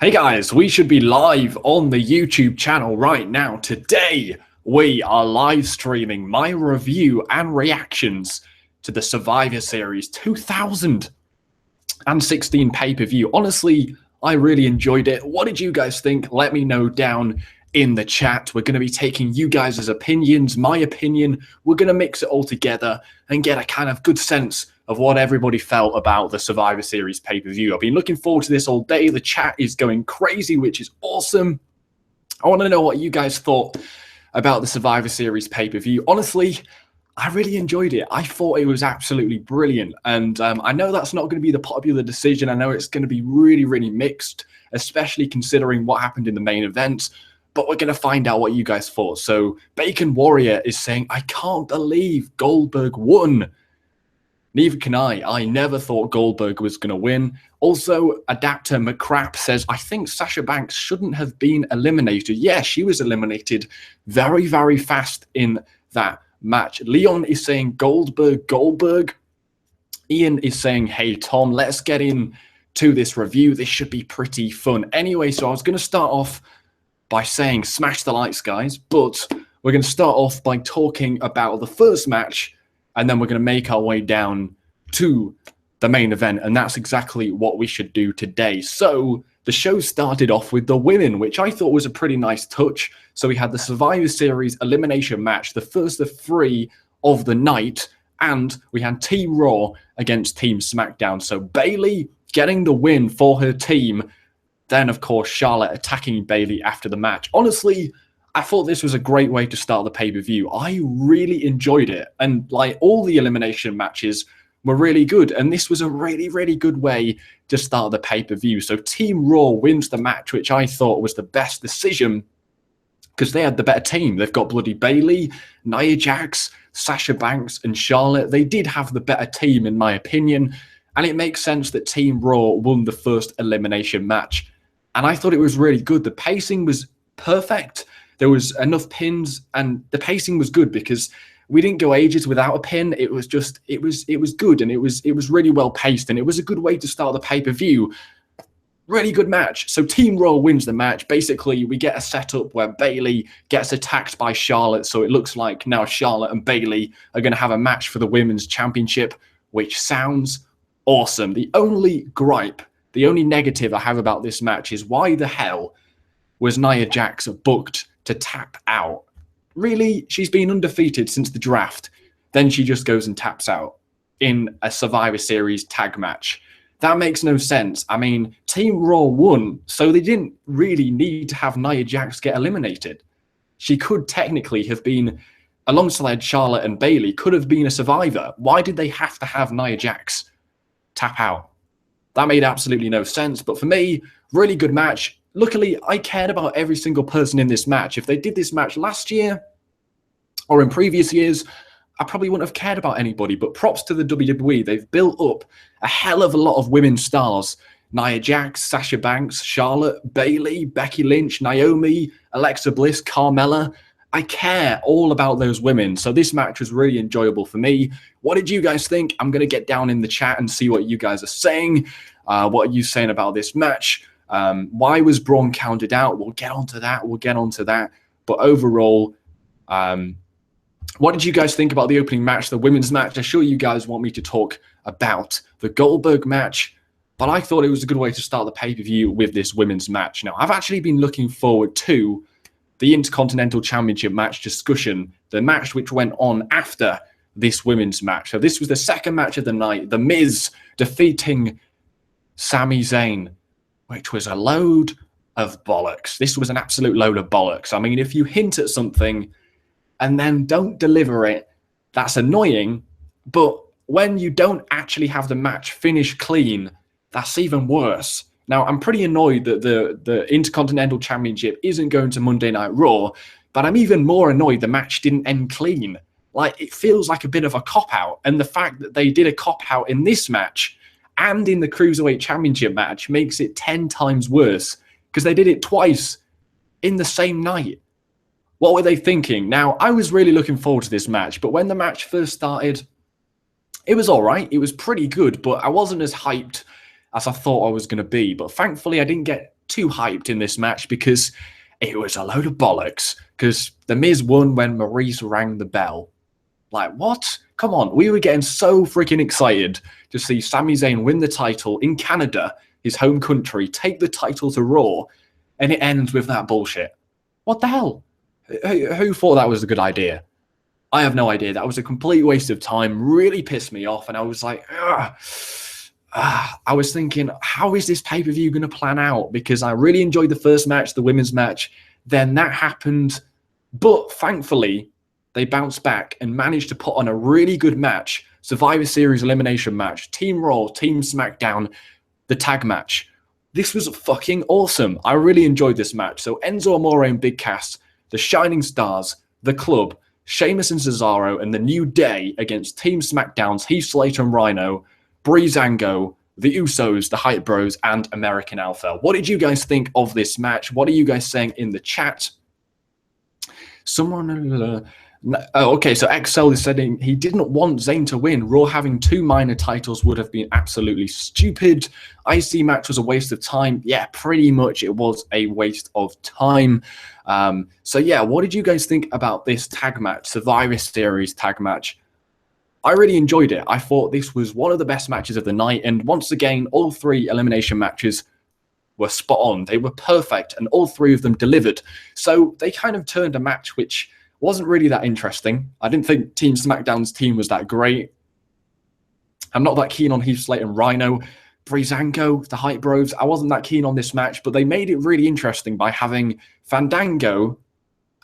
Hey guys, we should be live on the YouTube channel right now. Today, we are live streaming my review and reactions to the Survivor Series 2016 pay-per-view. Honestly, I really enjoyed it. What did you guys think? Let me know down in the chat. We're going to be taking you guys' opinions, my opinion. We're going to mix it all together and get a kind of good sense of what everybody felt about the Survivor Series pay-per-view. I've been looking forward to this all day. The chat is going crazy, which is awesome. I want to know what you guys thought about the Survivor Series pay-per-view. Honestly, I really enjoyed it. I thought it was absolutely brilliant. And I know that's not going to be the popular decision. I know it's going to be really, really mixed, especially considering what happened in the main event. But we're going to find out what you guys thought. So Bacon Warrior is saying, I can't believe Goldberg won. Neither can I. I never thought Goldberg was going to win. Also, Adapter McCrap says, I think Sasha Banks shouldn't have been eliminated. Yeah, she was eliminated very, very fast in that match. Leon is saying Goldberg. Ian is saying, hey, Tom, let's get into this review. This should be pretty fun. Anyway, so I was going to start off by saying smash the likes, guys. But we're going to start off by talking about the first match, and then we're going to make our way down to the main event. And that's exactly what we should do today. So the show started off with the women, which I thought was a pretty nice touch. So we had the Survivor Series elimination match, the first of 3 of the night. And we had Team Raw against Team SmackDown. So Bayley getting the win for her team. Then, of course, Charlotte attacking Bayley after the match. Honestly, I thought this was a great way to start the pay-per-view. I really enjoyed it. And like all the elimination matches were really good. And this was a really, really good way to start the pay-per-view. So Team Raw wins the match, which I thought was the best decision because they had the better team. They've got bloody Bayley, Nia Jax, Sasha Banks, and Charlotte. They did have the better team, in my opinion. And it makes sense that Team Raw won the first elimination match. And I thought it was really good. The pacing was perfect. There was enough pins, and the pacing was good because we didn't go ages without a pin. It was just, it was good, and it was really well paced, and it was a good way to start the pay-per-view. Really good match. So Team Raw wins the match. Basically, we get a setup where Bayley gets attacked by Charlotte, so it looks like now Charlotte and Bayley are going to have a match for the Women's Championship, which sounds awesome. The only gripe, the only negative I have about this match is why the hell was Nia Jax booked to tap out? Really? She's been undefeated since the draft. Then she just goes and taps out in a Survivor Series tag match. That makes no sense. I mean, Team Raw won, so they didn't really need to have Nia Jax get eliminated. She could technically have been, alongside Charlotte and Bayley, could have been a survivor. Why did they have to have Nia Jax tap out? That made absolutely no sense. But for me, really good match. Luckily, I cared about every single person in this match. If they did this match last year or in previous years, I probably wouldn't have cared about anybody. But props to the WWE. They've built up a hell of a lot of women's stars. Nia Jax, Sasha Banks, Charlotte, Bayley, Becky Lynch, Naomi, Alexa Bliss, Carmella. I care all about those women. So this match was really enjoyable for me. What did you guys think? I'm going to get down in the chat and see what you guys are saying. What are you saying about this match? Why was Braun counted out? We'll get onto that. But overall, what did you guys think about the opening match, the women's match? I'm sure you guys want me to talk about the Goldberg match, but I thought it was a good way to start the pay-per-view with this women's match. Now, I've actually been looking forward to the Intercontinental Championship match discussion, the match which went on after this women's match. So this was the second match of the night, The Miz defeating Sami Zayn, which was a load of bollocks. This was an absolute load of bollocks. I mean, if you hint at something and then don't deliver it, that's annoying. But when you don't actually have the match finish clean, that's even worse. Now, I'm pretty annoyed that the Intercontinental Championship isn't going to Monday Night Raw, but I'm even more annoyed the match didn't end clean. Like, it feels like a bit of a cop-out. And the fact that they did a cop-out in this match and in the Cruiserweight Championship match makes it 10 times worse because they did it twice in the same night. What were they thinking? Now, I was really looking forward to this match, but when the match first started, it was all right. It was pretty good, but I wasn't as hyped as I thought I was going to be. But thankfully, I didn't get too hyped in this match because it was a load of bollocks. Because The Miz won when Maurice rang the bell. Like, what? Come on. We were getting so freaking excited to see Sami Zayn win the title in Canada, his home country, take the title to Raw, and it ends with that bullshit. What the hell? Who thought that was a good idea? I have no idea. That was a complete waste of time. Really pissed me off. And I was like, I was thinking, how is this pay-per-view going to plan out? Because I really enjoyed the first match, the women's match. Then that happened. But thankfully, they bounced back and managed to put on a really good match. Survivor Series elimination match. Team Raw, Team SmackDown, the tag match. This was fucking awesome. I really enjoyed this match. So Enzo Amore and Big Cass, the Shining Stars, the Club, Sheamus and Cesaro, and the New Day against Team SmackDown's Heath Slater and Rhino, Breezango, the Usos, the Hype Bros, and American Alpha. What did you guys think of this match? What are you guys saying in the chat? Okay, so XL is saying he didn't want Zayn to win. Raw having 2 minor titles would have been absolutely stupid. IC match was a waste of time. Yeah, pretty much it was a waste of time. So yeah, what did you guys think about this tag match, Survivor Series tag match? I really enjoyed it. I thought this was one of the best matches of the night. And once again, all 3 elimination matches were spot on. They were perfect, and all 3 of them delivered. So they kind of turned a match which wasn't really that interesting. I didn't think Team SmackDown's team was that great. I'm not that keen on Heath Slater and Rhino. Breezango, the Hype Bros, I wasn't that keen on this match, but they made it really interesting by having Fandango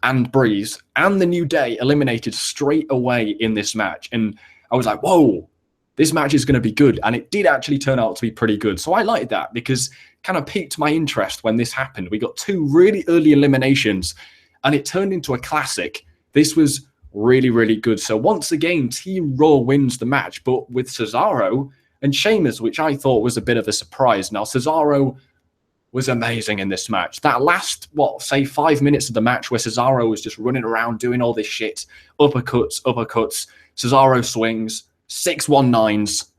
and Breeze and the New Day eliminated straight away in this match. And I was like, whoa, this match is going to be good. And it did actually turn out to be pretty good. So I liked that because it kind of piqued my interest when this happened. We got 2 really early eliminations and it turned into a classic. This was really, really good. So once again, Team Raw wins the match, but with Cesaro and Sheamus, which I thought was a bit of a surprise. Now, Cesaro was amazing in this match. That last, 5 minutes of the match where Cesaro was just running around doing all this shit. Uppercuts. Cesaro swings. 619s.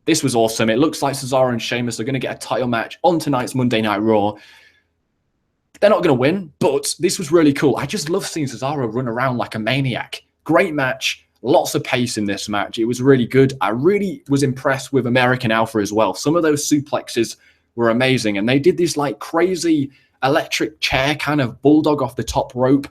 This was awesome. It looks like Cesaro and Sheamus are going to get a title match on tonight's Monday Night Raw. They're not going to win, but this was really cool. I just love seeing Cesaro run around like a maniac. Great match. Lots of pace in this match. It was really good. I really was impressed with American Alpha as well. Some of those suplexes were amazing, and they did this like crazy electric chair kind of bulldog off the top rope.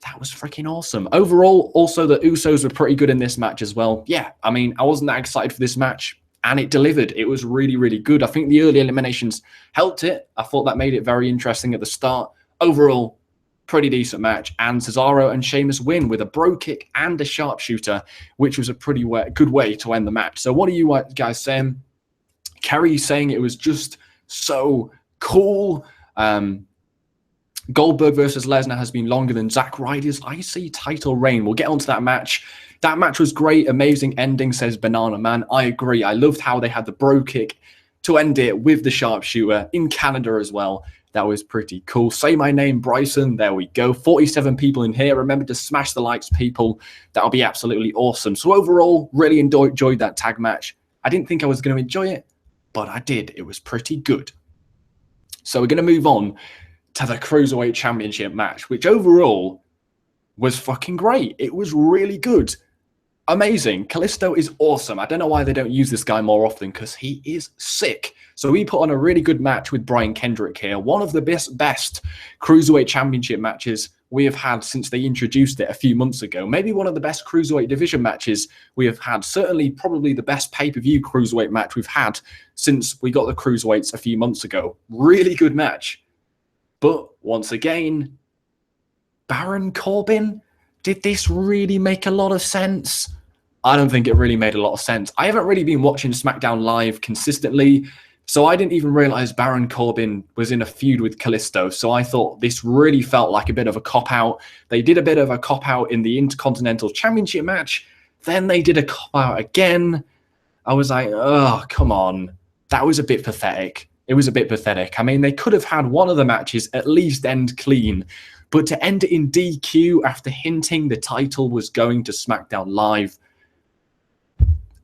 That was freaking awesome. Overall, also the Usos were pretty good in this match as well. Yeah, I mean, I wasn't that excited for this match, and it delivered. It was really, really good. I think the early eliminations helped it. I thought that made it very interesting at the start. Overall, pretty decent match. And Cesaro and Sheamus win with a bro kick and a sharpshooter, which was a pretty good way to end the match. So what are you guys saying? Kerry saying it was just so cool. Goldberg versus Lesnar has been longer than Zack Ryder's IC title reign. We'll get onto that match. That match was great. Amazing ending, says Banana Man. I agree. I loved how they had the bro kick to end it with the sharpshooter in Canada as well. That was pretty cool. Say my name, Bryson. There we go. 47 people in here. Remember to smash the likes, people. That'll be absolutely awesome. So overall, really enjoyed that tag match. I didn't think I was going to enjoy it, but I did. It was pretty good. So we're going to move on to the Cruiserweight Championship match, which overall was fucking great. It was really good. Amazing. Kalisto is awesome. I don't know why they don't use this guy more often because he is sick. So we put on a really good match with Brian Kendrick here. One of the best Cruiserweight Championship matches we have had since they introduced it a few months ago. Maybe one of the best Cruiserweight division matches we have had. Certainly probably the best pay-per-view Cruiserweight match we've had since we got the Cruiserweights a few months ago. Really good match. But once again, Baron Corbin, did this really make a lot of sense? I don't think it really made a lot of sense. I haven't really been watching SmackDown Live consistently, so I didn't even realize Baron Corbin was in a feud with Kalisto. So I thought this really felt like a bit of a cop-out. They did a bit of a cop-out in the Intercontinental Championship match. Then they did a cop-out again. I was like, oh, come on. That was a bit pathetic. It was a bit pathetic. I mean, they could have had one of the matches at least end clean. But to end it in DQ after hinting the title was going to SmackDown Live,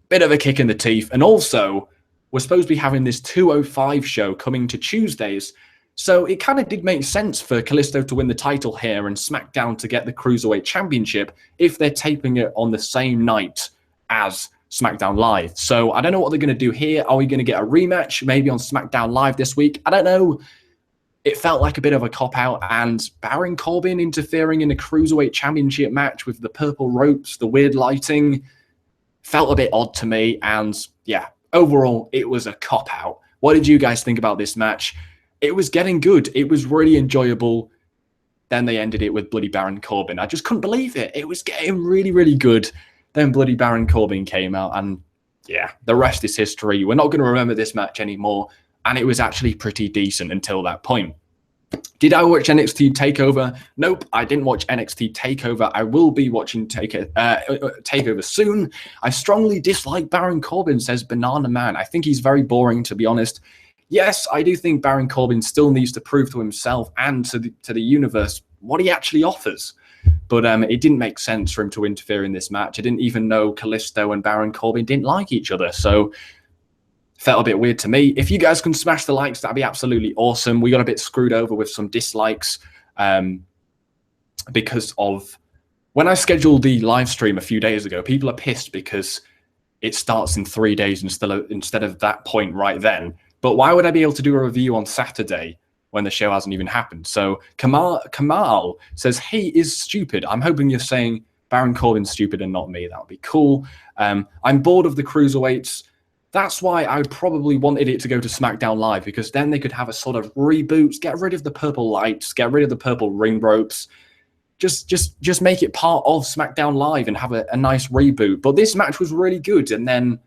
bit of a kick in the teeth. And also, we're supposed to be having this 205 show coming to Tuesdays. So it kind of did make sense for Kalisto to win the title here and SmackDown to get the Cruiserweight Championship if they're taping it on the same night as SmackDown Live. So I don't know what they're going to do here. Are we going to get a rematch maybe on SmackDown Live this week? I don't know. It felt like a bit of a cop-out, and Baron Corbin interfering in a Cruiserweight Championship match with the purple ropes, the weird lighting, felt a bit odd to me. And yeah, overall, it was a cop-out. What did you guys think about this match? It was getting good. It was really enjoyable. Then they ended it with Bloody Baron Corbin. I just couldn't believe it. It was getting really, really good. Then Bloody Baron Corbin came out, and yeah, the rest is history. We're not going to remember this match anymore, and it was actually pretty decent until that point. Did I watch NXT TakeOver? Nope, I didn't watch NXT TakeOver. I will be watching TakeOver soon. I strongly dislike Baron Corbin, says Banana Man. I think he's very boring, to be honest. Yes, I do think Baron Corbin still needs to prove to himself and to the universe what he actually offers. But it didn't make sense for him to interfere in this match. I didn't even know Kalisto and Baron Corbin didn't like each other. So felt a bit weird to me. If you guys can smash the likes, that'd be absolutely awesome. We got a bit screwed over with some dislikes because of when I scheduled the live stream a few days ago. People are pissed because it starts in 3 days instead of that point right then. But why would I be able to do a review on Saturday when the show hasn't even happened? So Kamal says, "He is stupid." I'm hoping you're saying Baron Corbin's stupid and not me. That would be cool. I'm bored of the Cruiserweights. That's why I probably wanted it to go to SmackDown Live, because then they could have a sort of reboot, get rid of the purple lights, get rid of the purple ring ropes, just make it part of SmackDown Live and have a nice reboot. But this match was really good, and then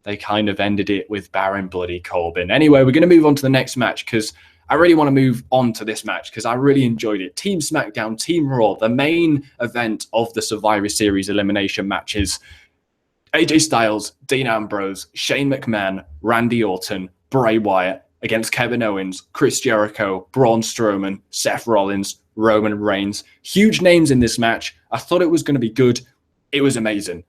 they kind of ended it with Baron Bloody Corbin. Anyway, we're going to move on to the next match because I really want to move on to this match because I really enjoyed it. Team SmackDown, Team Raw, the main event of the Survivor Series elimination matches. AJ Styles, Dean Ambrose, Shane McMahon, Randy Orton, Bray Wyatt against Kevin Owens, Chris Jericho, Braun Strowman, Seth Rollins, Roman Reigns. Huge names in this match. I thought it was going to be good. It was amazing.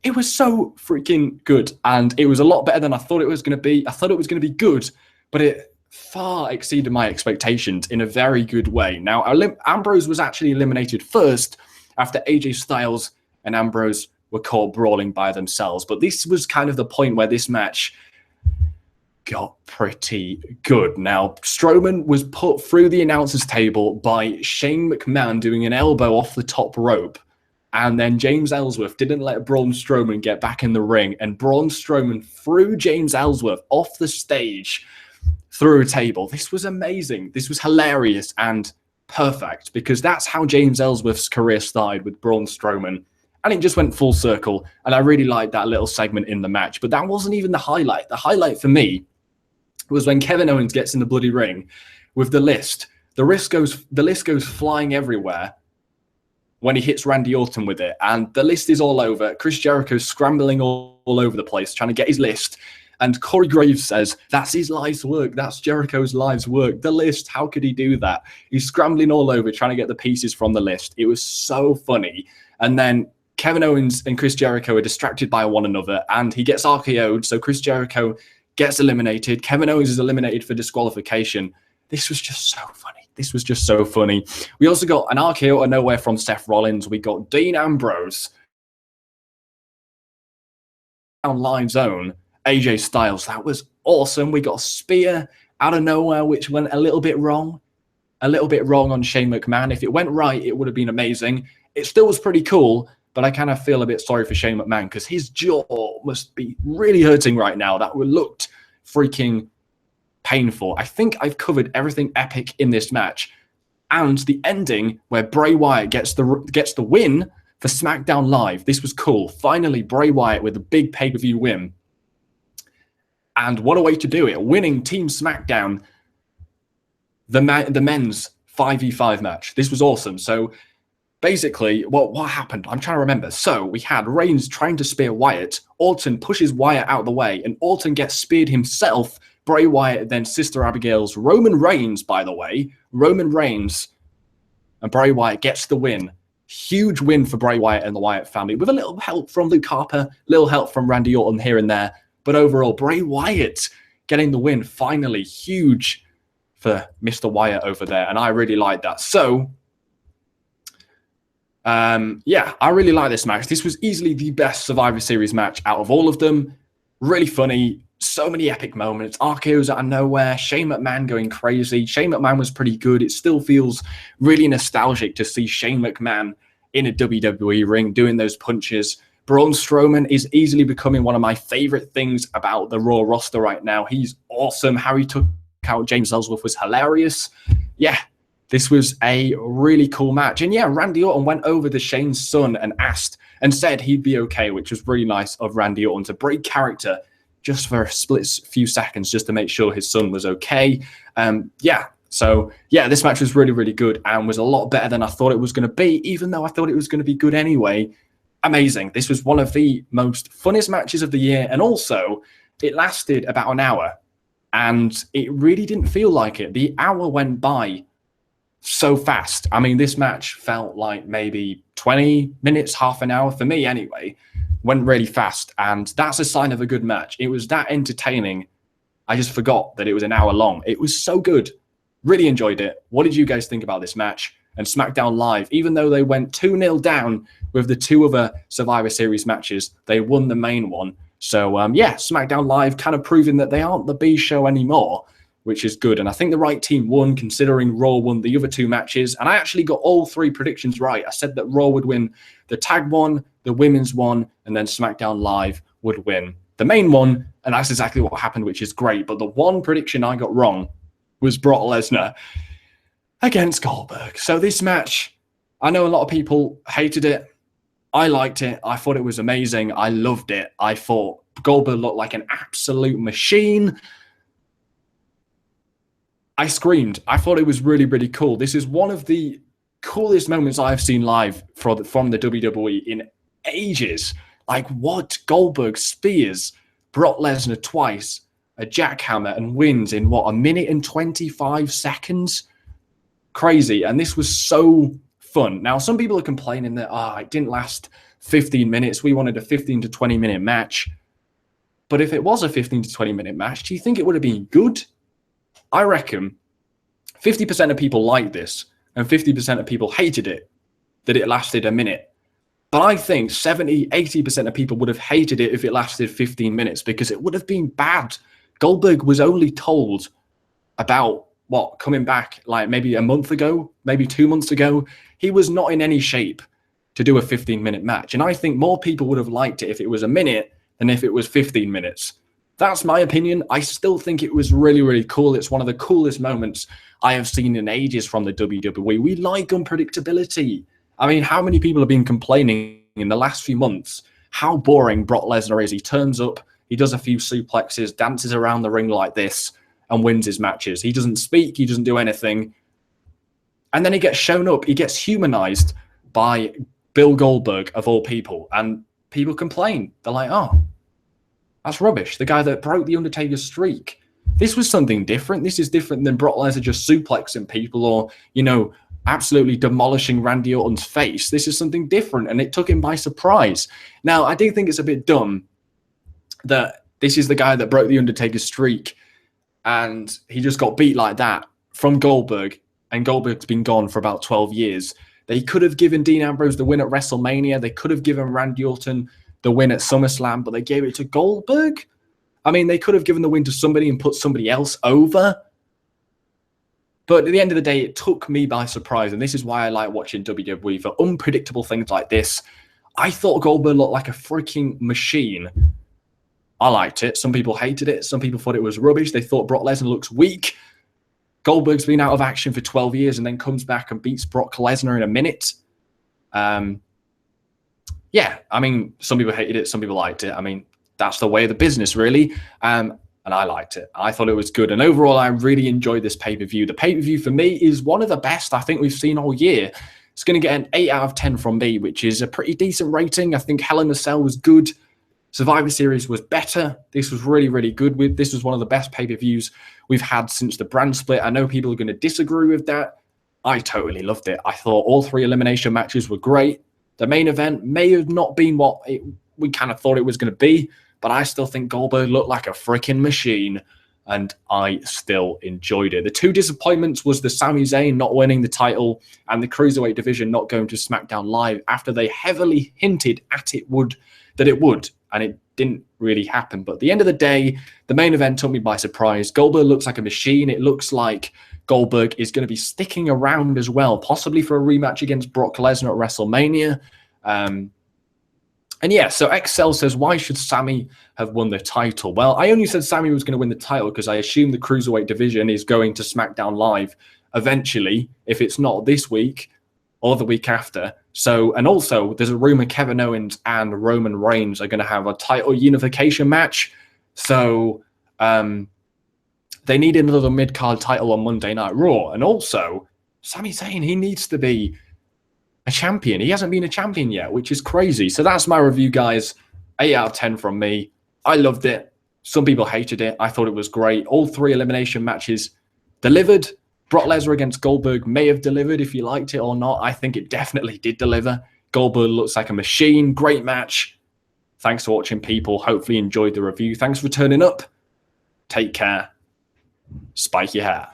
It was so freaking good, and it was a lot better than I thought it was going to be. I thought it was going to be good, but it far exceeded my expectations in a very good way. Now, Ambrose was actually eliminated first after AJ Styles and Ambrose were caught brawling by themselves. But this was kind of the point where this match got pretty good. Now, Strowman was put through the announcer's table by Shane McMahon doing an elbow off the top rope. And then James Ellsworth didn't let Braun Strowman get back in the ring. And Braun Strowman threw James Ellsworth off the stage through a table. This was amazing. This was hilarious and perfect, because that's how James Ellsworth's career started, with Braun Strowman. And it just went full circle. And I really liked that little segment in the match. But that wasn't even the highlight. The highlight for me was when Kevin Owens gets in the bloody ring with the list. The list goes flying everywhere when he hits Randy Orton with it. And the list is all over. Chris Jericho's scrambling all over the place, trying to get his list. And Corey Graves says, that's his life's work. That's Jericho's life's work. The list, how could he do that? He's scrambling all over, trying to get the pieces from the list. It was so funny. And then Kevin Owens and Chris Jericho are distracted by one another, and he gets RKO'd. So Chris Jericho gets eliminated. Kevin Owens is eliminated for disqualification. This was just so funny. This was just so funny. We also got an RKO out of nowhere from Seth Rollins. We got Dean Ambrose down Live's own AJ Styles. That was awesome. We got a spear out of nowhere, which went a little bit wrong. A little bit wrong on Shane McMahon. If it went right, it would have been amazing. It still was pretty cool, but I kind of feel a bit sorry for Shane McMahon because his jaw must be really hurting right now. That looked freaking painful. I think I've covered everything epic in this match. And the ending where Bray Wyatt gets the win for SmackDown Live. This was cool. Finally, Bray Wyatt with a big pay-per-view win. And what a way to do it. Winning Team SmackDown, the men's 5v5 match. This was awesome. So basically, what happened? I'm trying to remember. So we had Reigns trying to spear Wyatt. Orton pushes Wyatt out of the way, and Orton gets speared himself. Bray Wyatt, then Sister Abigail's Roman Reigns, by the way. Roman Reigns and Bray Wyatt gets the win. Huge win for Bray Wyatt and the Wyatt family, with a little help from Luke Harper, little help from Randy Orton here and there. But overall, Bray Wyatt getting the win, finally. Huge for Mr. Wyatt over there, and I really like that. So, yeah, I really like this match. This was easily the best Survivor Series match out of all of them. Really funny, so many epic moments. RKO's out of nowhere, Shane McMahon going crazy. Shane McMahon was pretty good. It still feels really nostalgic to see Shane McMahon in a WWE ring doing those punches. Braun Strowman is easily becoming one of my favorite things about the Raw roster right now. He's awesome. How he took out James Ellsworth was hilarious. Yeah, this was a really cool match. And yeah, Randy Orton went over to Shane's son and asked and said he'd be okay, which was really nice of Randy Orton to break character just for a split few seconds just to make sure his son was okay. So yeah, this match was really, really good and was a lot better than I thought it was going to be, even though I thought it was going to be good anyway. Amazing. This was one of the most funnest matches of the year. And also, it lasted about an hour. And it really didn't feel like it. The hour went by so fast. I mean, this match felt like maybe 20 minutes, half an hour, for me anyway. Went really fast. And that's a sign of a good match. It was that entertaining. I just forgot that it was an hour long. It was so good. Really enjoyed it. What did you guys think about this match? And SmackDown Live, even though they went 2-0 down with the two other Survivor Series matches, they won the main one. So, yeah, SmackDown Live kind of proving that they aren't the B show anymore, which is good. And I think the right team won, considering Raw won the other two matches. And I actually got all three predictions right. I said that Raw would win the tag one, the women's one, and then SmackDown Live would win the main one. And that's exactly what happened, which is great. But the one prediction I got wrong was Brock Lesnar against Goldberg. So this match, I know a lot of people hated it. I liked it. I thought it was amazing. I loved it. I thought Goldberg looked like an absolute machine. I screamed. I thought it was really, really cool. This is one of the coolest moments I've seen live from the WWE in ages. Like, what? Goldberg spears Brock Lesnar twice, a jackhammer, and wins in, what, 1 minute and 25 seconds? Crazy. And this was so fun. Now, some people are complaining that it didn't last 15 minutes. We wanted a 15 to 20 minute match. But if it was a 15 to 20 minute match, do you think it would have been good? I reckon 50% of people liked this and 50% of people hated it, that it lasted a minute. But I think 70, 80% of people would have hated it if it lasted 15 minutes because it would have been bad. Goldberg was only told about coming back like maybe a month ago, maybe 2 months ago. He was not in any shape to do a 15-minute match. And I think more people would have liked it if it was a minute than if it was 15 minutes. That's my opinion. I still think it was really, really cool. It's one of the coolest moments I have seen in ages from the WWE. We like unpredictability. I mean, how many people have been complaining in the last few months how boring Brock Lesnar is? He turns up, he does a few suplexes, dances around the ring like this, and wins his matches. He doesn't speak. He doesn't do anything. And then he gets shown up. He gets humanized by Bill Goldberg, of all people. And people complain. They're like, oh, that's rubbish. The guy that broke The Undertaker's streak. This was something different. This is different than Brock Lesnar just suplexing people or, absolutely demolishing Randy Orton's face. This is something different, and it took him by surprise. Now, I do think it's a bit dumb that this is the guy that broke The Undertaker's streak, and he just got beat like that from Goldberg, and Goldberg's been gone for about 12 years. They could have given Dean Ambrose the win at WrestleMania. They could have given Randy Orton the win at SummerSlam, but they gave it to Goldberg. I mean, they could have given the win to somebody and put somebody else over. But at the end of the day, it took me by surprise, and this is why I like watching WWE, for unpredictable things like this. I thought Goldberg looked like a freaking machine. I liked it. Some people hated it. Some people thought it was rubbish. They thought Brock Lesnar looks weak. Goldberg's been out of action for 12 years and then comes back and beats Brock Lesnar in a minute. Yeah, I mean, some people hated it. Some people liked it. I mean, that's the way of the business, really. And I liked it. I thought it was good. And overall, I really enjoyed this pay-per-view. The pay-per-view for me is one of the best I think we've seen all year. It's going to get an 8 out of 10 from me, which is a pretty decent rating. I think Hell in a Cell was good. Survivor Series was better. This was really, really good. This was one of the best pay-per-views we've had since the brand split. I know people are going to disagree with that. I totally loved it. I thought all 3 elimination matches were great. The main event may have not been what we kind of thought it was going to be, but I still think Goldberg looked like a freaking machine. and I still enjoyed it. The two disappointments was the Sami Zayn not winning the title and the Cruiserweight division not going to SmackDown Live after they heavily hinted at it would, and it didn't really happen. But at the end of the day, the main event took me by surprise. Goldberg looks like a machine. It looks like Goldberg is going to be sticking around as well, possibly for a rematch against Brock Lesnar at WrestleMania. And yeah, so XL says, why should Sami have won the title? Well, I only said Sami was going to win the title because I assume the Cruiserweight division is going to SmackDown Live eventually, if it's not this week or the week after. So, and also there's a rumor Kevin Owens and Roman Reigns are going to have a title unification match. So they need another mid-card title on Monday Night Raw. And also, Sami Zayn, he needs to be a champion. He hasn't been a champion yet, which is crazy. So that's my review, guys. 8 out of 10 from me. I loved it. Some people hated it. I thought it was great. All three elimination matches delivered. Brock Lesnar against Goldberg may have delivered if you liked it or not. I think it definitely did deliver. Goldberg looks like a machine. Great match. Thanks for watching, people. Hopefully you enjoyed the review. Thanks for turning up. Take care. Spike your hair.